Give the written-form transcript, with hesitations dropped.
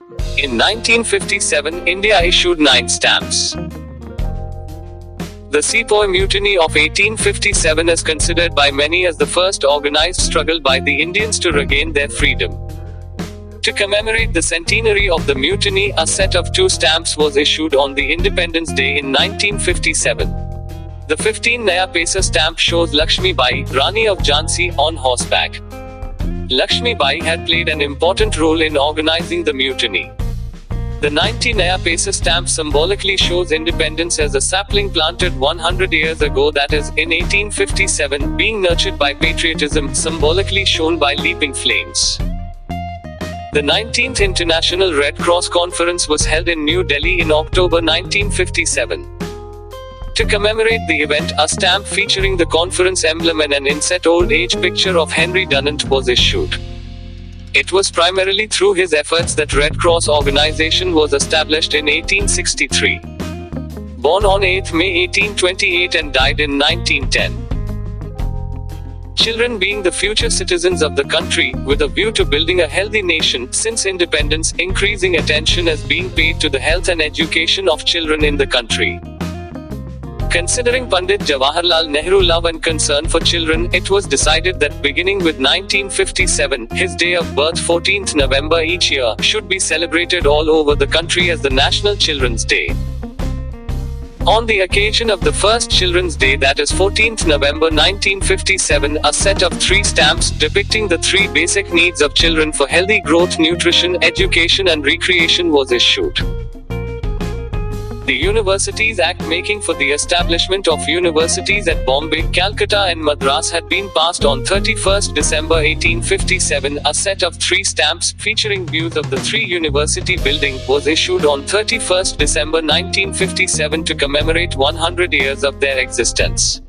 In 1957, India issued 9 stamps. The Sepoy Mutiny of 1857 is considered by many as the first organized struggle by the Indians to regain their freedom. To commemorate the centenary of the mutiny, a set of 2 stamps was issued on the Independence Day in 1957. The 15 Naya Paisa stamp shows Lakshmi Bai, Rani of Jhansi, on horseback. Lakshmi Bai had played an important role in organizing the mutiny. The 90 Naya Paisa stamp symbolically shows independence as a sapling planted 100 years ago, that is, in 1857, being nurtured by patriotism, symbolically shown by leaping flames. The 19th International Red Cross Conference was held in New Delhi in October 1957. To commemorate the event, a stamp featuring the conference emblem and an inset old age picture of Henry Dunant was issued. It was primarily through his efforts that Red Cross organization was established in 1863. Born on 8 May 1828 and died in 1910. Children being the future citizens of the country, with a view to building a healthy nation. Since independence, increasing attention is being paid to the health and education of children in the country. Considering Pandit Jawaharlal Nehru's love and concern for children, it was decided that beginning with 1957, his day of birth, 14th November each year, should be celebrated all over the country as the National Children's Day. On the occasion of the first Children's Day, that is 14th November 1957, a set of 3 stamps depicting the 3 basic needs of children for healthy growth, nutrition, education and recreation was issued. The Universities Act making for the establishment of universities at Bombay, Calcutta and Madras had been passed on 31st December 1857. A set of 3 stamps featuring views of the 3 university buildings was issued on 31st December 1957 to commemorate 100 years of their existence.